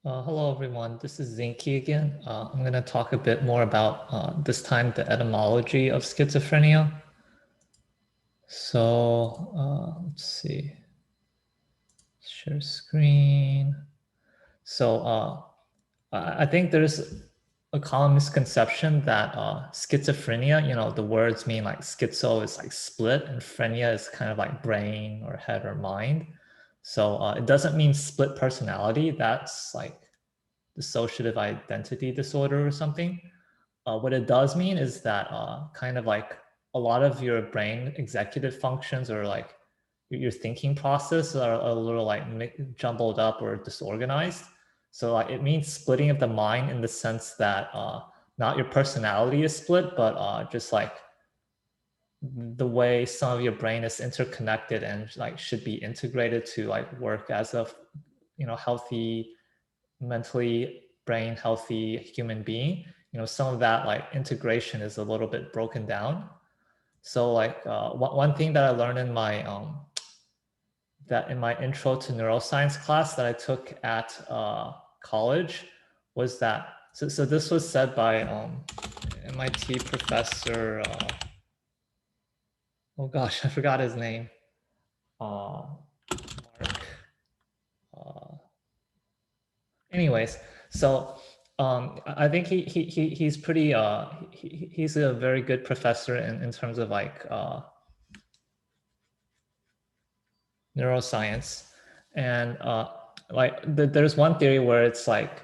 Hello, everyone. This is Zinky again. I'm going to talk a bit more about, this time, the etymology of schizophrenia. So let's see. Share screen. So I think there's a common misconception that schizophrenia, the words mean like schizo is like split, and phrenia is kind of like brain or head or mind. So it doesn't mean split personality. That's like dissociative identity disorder or something. What it does mean is that kind of like a lot of your brain executive functions or like your thinking process are a little like jumbled up or disorganized. So like it means splitting of the mind in the sense that not your personality is split, but just like the way some of your brain is interconnected and like should be integrated to like work as a healthy, mentally brain healthy human being. Some of that like integration is a little bit broken down. So like one thing that I learned in my intro to neuroscience class that I took at college was that, so this was said by MIT professor, oh gosh, I forgot his name, Mark, uh, anyways. So I think he's pretty he's a very good professor in terms of like neuroscience. And there's one theory where it's like,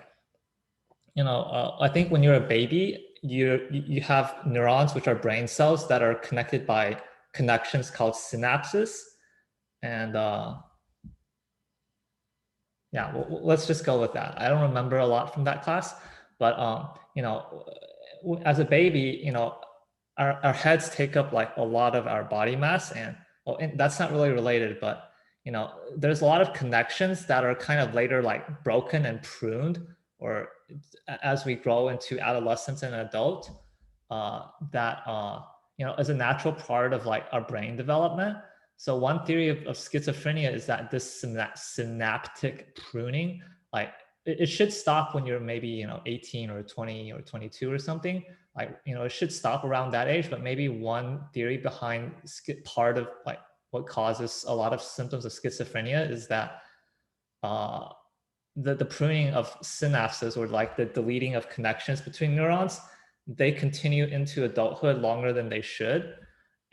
I think when you're a baby, you have neurons, which are brain cells that are connected by connections called synapses. And yeah, well, let's just go with that. I don't remember a lot from that class, but as a baby, our heads take up like a lot of our body mass, and well, and that's not really related, but there's a lot of connections that are kind of later like broken and pruned, or as we grow into adolescence and adult, that is a natural part of like our brain development. So one theory of schizophrenia is that this synaptic pruning, like it should stop when you're maybe 18 or 20 or 22 or something. Like it should stop around that age. But maybe one theory behind part of like what causes a lot of symptoms of schizophrenia is that uh, the pruning of synapses, or like the deleting of connections between neurons, they continue into adulthood longer than they should.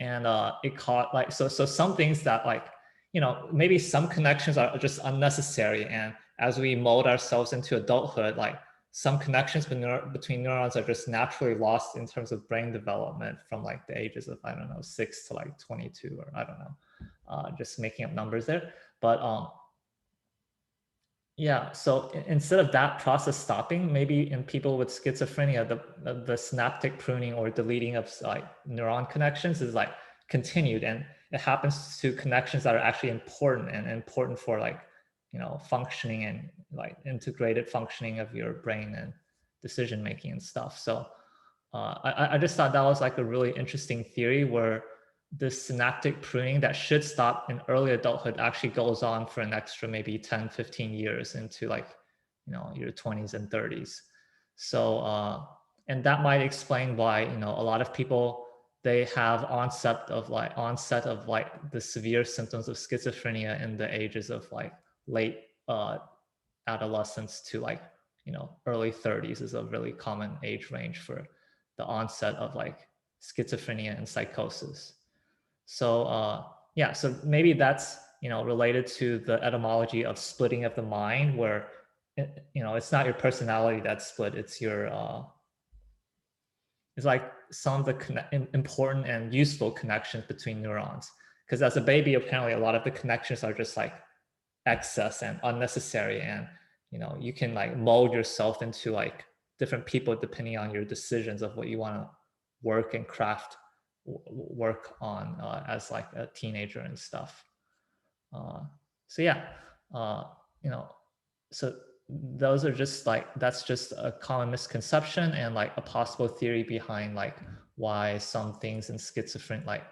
And it caught like, so some things that like, maybe some connections are just unnecessary, and as we mold ourselves into adulthood, like some connections between neurons are just naturally lost in terms of brain development from like the ages of, I don't know, 6 to like 22, or I don't know, just making up numbers there. But yeah, so instead of that process stopping, maybe in people with schizophrenia, the synaptic pruning or deleting of like neuron connections is like continued, and it happens to connections that are actually important and important for like functioning and like integrated functioning of your brain and decision making and stuff. So I just thought that was like a really interesting theory where this synaptic pruning that should stop in early adulthood actually goes on for an extra maybe 10, 15 years into like your 20s and 30s. So and that might explain why a lot of people, they have onset of like the severe symptoms of schizophrenia in the ages of like late adolescence to like early 30s is a really common age range for the onset of like schizophrenia and psychosis. So yeah, so maybe that's related to the etymology of splitting of the mind, where it's not your personality that's split, it's your it's like some of the important and useful connections between neurons. Because as a baby, apparently a lot of the connections are just like excess and unnecessary, and you can like mold yourself into like different people depending on your decisions of what you want to work and craft work on as like a teenager and stuff. uh, so yeah, uh, you know so those are just like, that's just a common misconception and like a possible theory behind like why some things in schizophrenia, like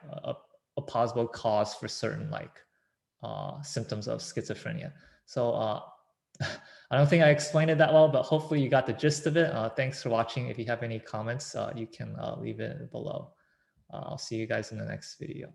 a possible cause for certain like symptoms of schizophrenia. So I don't think I explained it that well, but hopefully you got the gist of it. Thanks for watching. If you have any comments, you can leave it below. I'll see you guys in the next video.